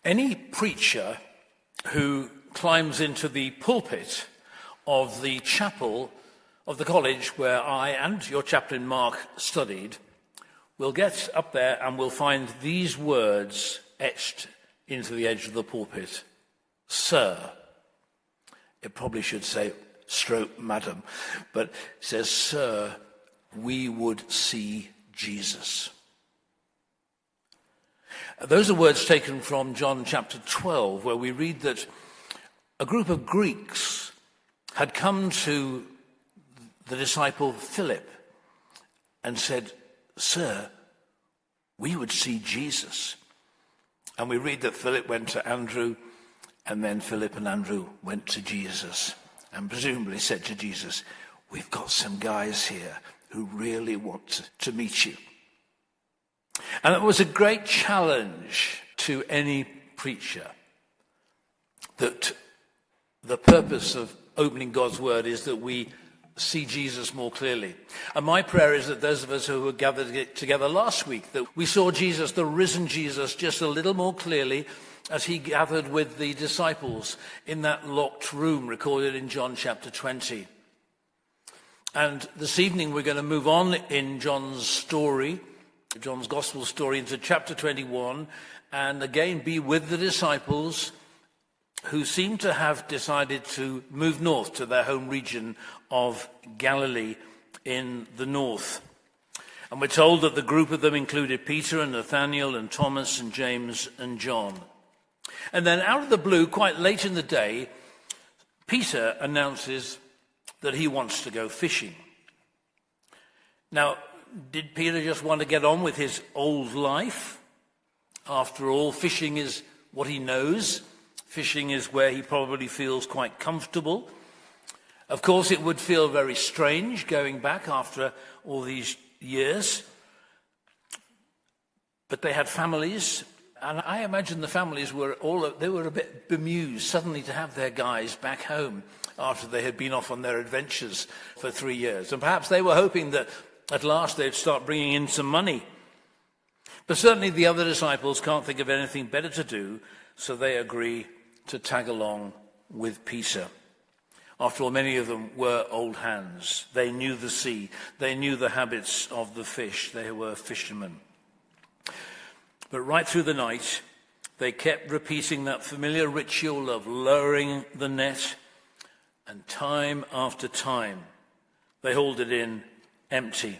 Any preacher who climbs into the pulpit of the chapel of the college where I and your chaplain Mark studied will get up there and will find these words etched into the edge of the pulpit. Sir. It probably should say stroke madam, but it says, Sir, we would see Jesus. Those are words taken from John chapter 12, where we read that a group of Greeks had come to the disciple Philip and said, Sir, we would see Jesus. And we read that Philip went to Andrew, and then Philip and Andrew went to Jesus and presumably said to Jesus, we've got some guys here who really want to meet you. And it was a great challenge to any preacher that the purpose of opening God's word is that we see Jesus more clearly. And my prayer is that those of us who were gathered together last week, that we saw Jesus, the risen Jesus, just a little more clearly as he gathered with the disciples in that locked room recorded in John chapter 20. And this evening we're going to move on in John's story, John's gospel story, into chapter 21, and again be with the disciples who seem to have decided to move north to their home region of Galilee in the north. And we're told that the group of them included Peter and Nathanael and Thomas and James and John. And then out of the blue, quite late in the day, Peter announces that he wants to go fishing. Now, did Peter just want to get on with his old life? After all, fishing is what he knows. Fishing is where he probably feels quite comfortable. Of course, it would feel very strange going back after all these years. But they had families, and I imagine the families were a bit bemused suddenly to have their guys back home after they had been off on their adventures for 3 years. And perhaps they were hoping that at last they'd start bringing in some money. But certainly the other disciples can't think of anything better to do, so they agree to tag along with Peter. After all, many of them were old hands. They knew the sea. They knew the habits of the fish. They were fishermen. But right through the night, they kept repeating that familiar ritual of lowering the net, and time after time, they hauled it in empty.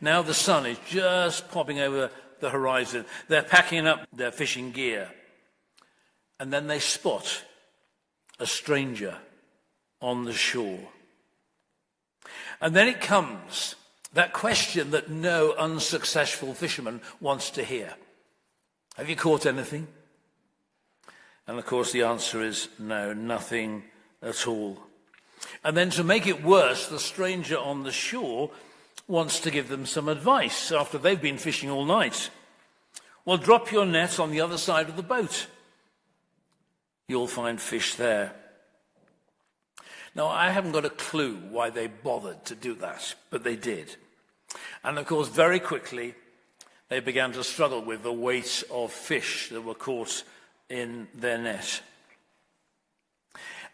Now the sun is just popping over the horizon. They're packing up their fishing gear. And then they spot a stranger on the shore. And then it comes, that question that no unsuccessful fisherman wants to hear. Have you caught anything? And of course the answer is no, nothing at all. And then to make it worse, the stranger on the shore wants to give them some advice after they've been fishing all night. Well, drop your net on the other side of the boat. You'll find fish there. Now, I haven't got a clue why they bothered to do that, but they did. And of course, very quickly, they began to struggle with the weight of fish that were caught in their net.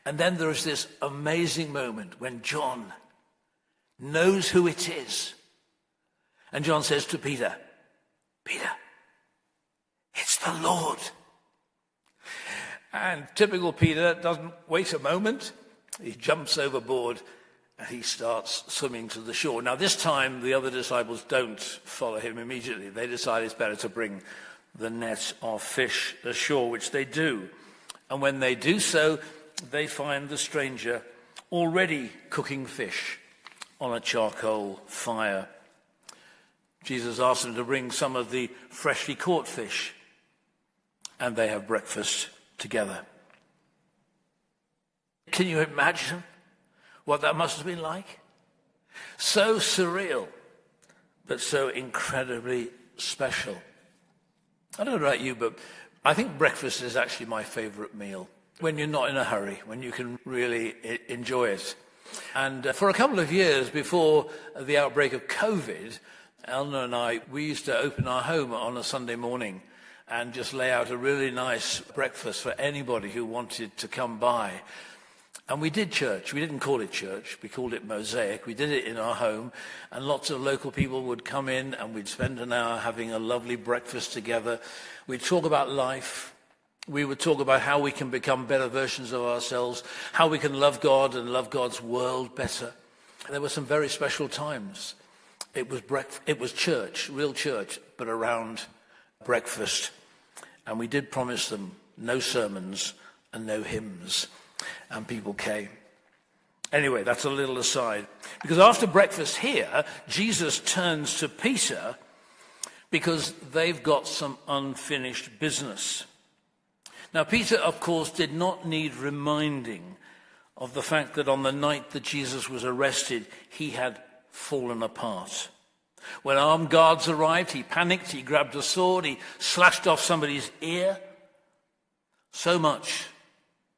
And then there is this amazing moment when John knows who it is. And John says to Peter, Peter, it's the Lord. And typical Peter doesn't wait a moment. He jumps overboard and he starts swimming to the shore. Now this time the other disciples don't follow him immediately. They decide it's better to bring the net of fish ashore, which they do. And when they do so, they find the stranger already cooking fish on a charcoal fire. Jesus asks them to bring some of the freshly caught fish, and they have breakfast together. Can you imagine what that must have been like? So surreal, but so incredibly special. I don't know about you, but I think breakfast is actually my favorite meal. When you're not in a hurry, when you can really enjoy it. And for a couple of years before the outbreak of COVID, Eleanor and I, we used to open our home on a Sunday morning and just lay out a really nice breakfast for anybody who wanted to come by. And we did church. We didn't call it church. We called it Mosaic. We did it in our home, and lots of local people would come in, and we'd spend an hour having a lovely breakfast together. We'd talk about life. We would talk about how we can become better versions of ourselves, how we can love God and love God's world better. There were some very special times. It was church, real church, but around breakfast. And we did promise them no sermons and no hymns. And people came. Anyway, that's a little aside. Because after breakfast here, Jesus turns to Peter because they've got some unfinished business. Now, Peter, of course, did not need reminding of the fact that on the night that Jesus was arrested, he had fallen apart. When armed guards arrived, he panicked, he grabbed a sword, he slashed off somebody's ear. So much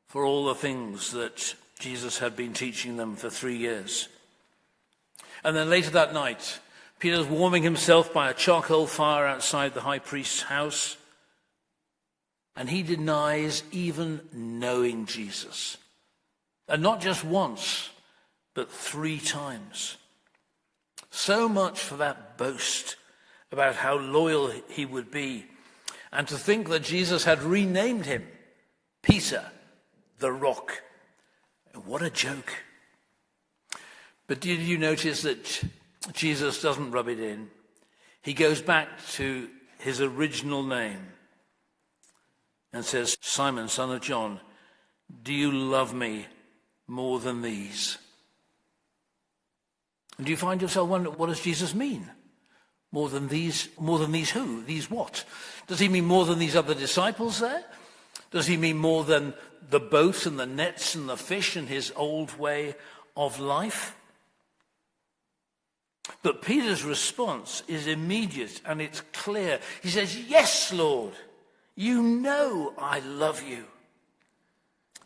for all the things that Jesus had been teaching them for 3 years. And then later that night, Peter's warming himself by a charcoal fire outside the high priest's house, and he denies even knowing Jesus. And not just once, but 3 times. So much for that boast about how loyal he would be. And to think that Jesus had renamed him Peter, the Rock. What a joke. But did you notice that Jesus doesn't rub it in? He goes back to his original name and says, Simon, son of John, do you love me more than these? And do you find yourself wondering, what does Jesus mean? More than these who? These what? Does he mean more than these other disciples there? Does he mean more than the boat and the nets and the fish and his old way of life? But Peter's response is immediate and it's clear. He says, yes, Lord, you know I love you.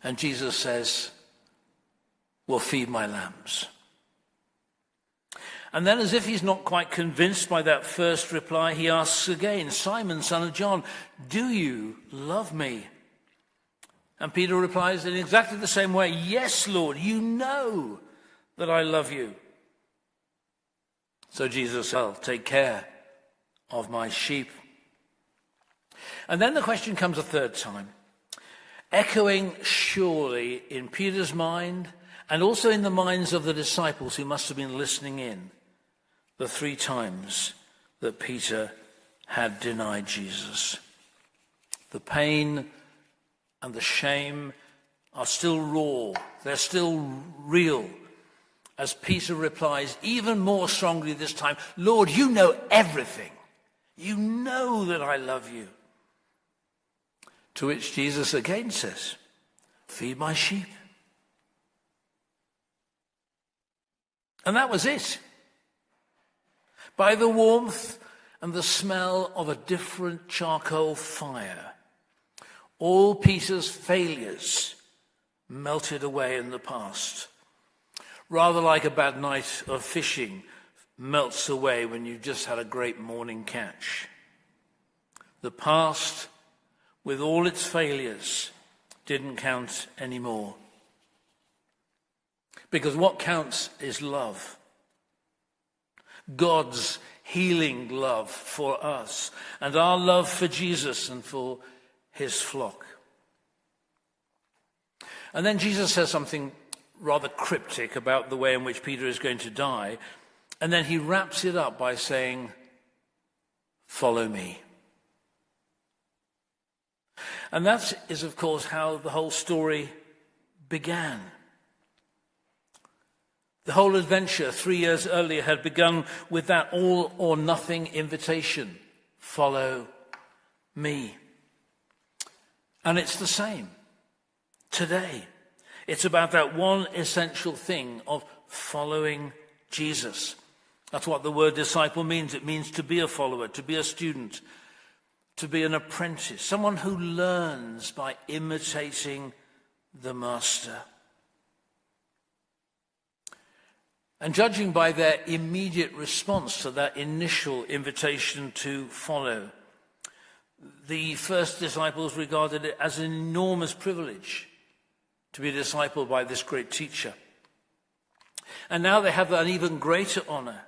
And Jesus says, well, feed my lambs. And then, as if he's not quite convinced by that first reply, he asks again, Simon, son of John, do you love me? And Peter replies in exactly the same way, yes, Lord, you know that I love you. So Jesus said, well, take care of my sheep. And then the question comes a third time, echoing surely in Peter's mind and also in the minds of the disciples who must have been listening in, the 3 times that Peter had denied Jesus. The pain and the shame are still raw. They're still real. As Peter replies even more strongly this time, Lord, you know everything. You know that I love you. To which Jesus again says, feed my sheep. And that was it. By the warmth and the smell of a different charcoal fire, all Peter's failures melted away in the past. Rather like a bad night of fishing melts away when you've just had a great morning catch. The past, with all its failures, didn't count anymore. Because what counts is love. God's healing love for us and our love for Jesus and for his flock. And then Jesus says something rather cryptic about the way in which Peter is going to die. And then he wraps it up by saying, follow me. And that is, of course, how the whole story began. The whole adventure 3 years earlier had begun with that all or nothing invitation. Follow me. And it's the same today. It's about that one essential thing of following Jesus. That's what the word disciple means. It means to be a follower, to be a student, to be an apprentice, someone who learns by imitating the master. And judging by their immediate response to that initial invitation to follow, The first disciples regarded it as an enormous privilege to be discipled by this great teacher. And now they have an even greater honor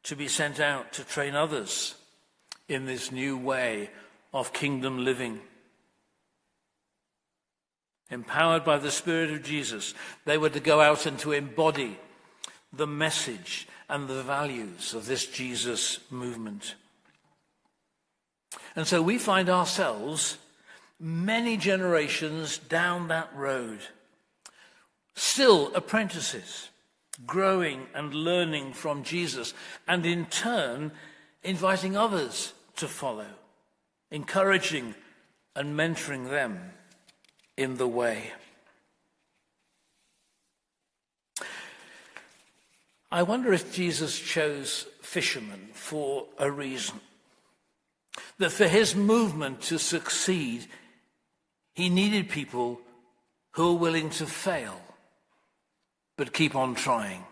to be sent out to train others in this new way of kingdom living. Empowered by the Spirit of Jesus, they were to go out and to embody the message and the values of this Jesus movement. And so we find ourselves many generations down that road, still apprentices, growing and learning from Jesus, and in turn inviting others to follow, encouraging and mentoring them in the way. I wonder if Jesus chose fishermen for a reason. That for his movement to succeed, he needed people who were willing to fail, but keep on trying.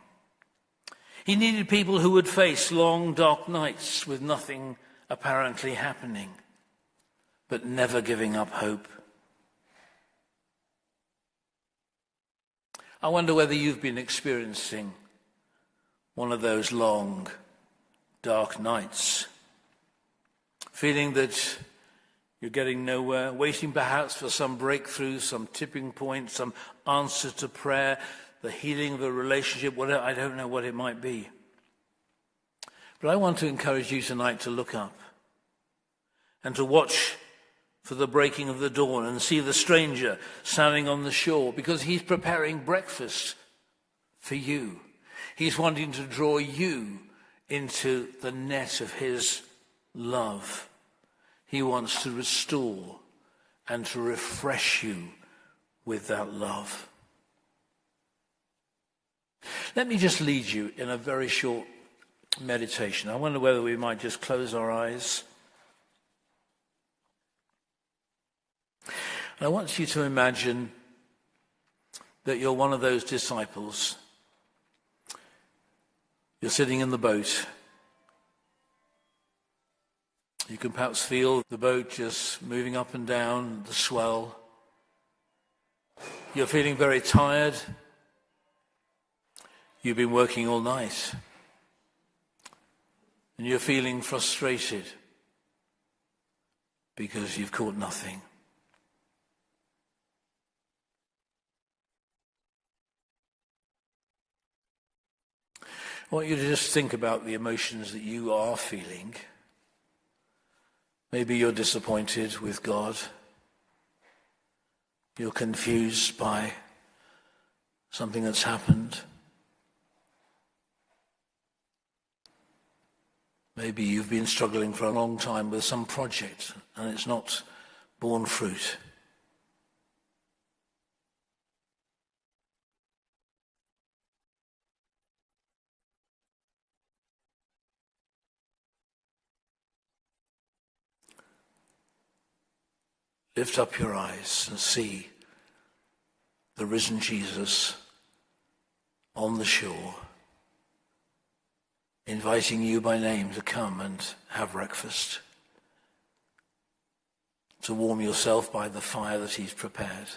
He needed people who would face long, dark nights with nothing apparently happening, but never giving up hope. I wonder whether you've been experiencing one of those long, dark nights, feeling that you're getting nowhere, waiting perhaps for some breakthrough, some tipping point, some answer to prayer, the healing of a relationship, whatever, I don't know what it might be. But I want to encourage you tonight to look up and to watch for the breaking of the dawn and see the stranger standing on the shore, because he's preparing breakfast for you. He's wanting to draw you into the net of his love. He wants to restore and to refresh you with that love. Let me just lead you in a very short meditation. I wonder whether we might just close our eyes. I want you to imagine that you're one of those disciples. You're sitting in the boat. You can perhaps feel the boat just moving up and down, the swell. You're feeling very tired. You've been working all night. And you're feeling frustrated because you've caught nothing. I want you to just think about the emotions that you are feeling. Maybe you're disappointed with God. You're confused by something that's happened. Maybe you've been struggling for a long time with some project and it's not borne fruit. Lift up your eyes and see the risen Jesus on the shore, inviting you by name to come and have breakfast, to warm yourself by the fire that he's prepared.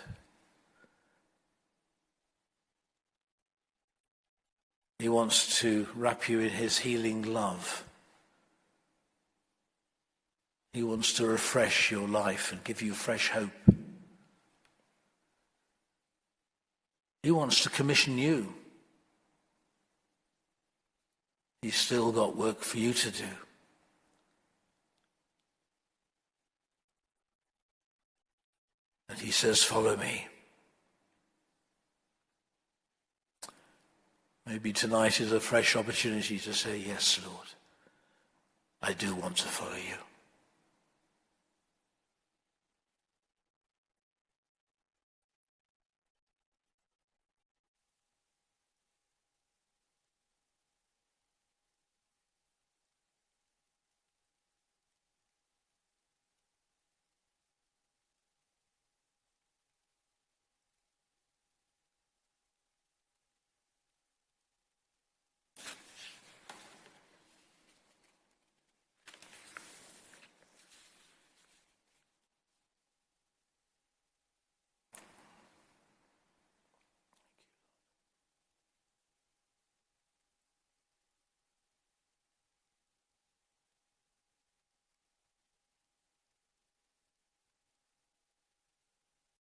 He wants to wrap you in his healing love. He wants to refresh your life and give you fresh hope. He wants to commission you. He's still got work for you to do. And he says, follow me. Maybe tonight is a fresh opportunity to say, yes, Lord, I do want to follow you.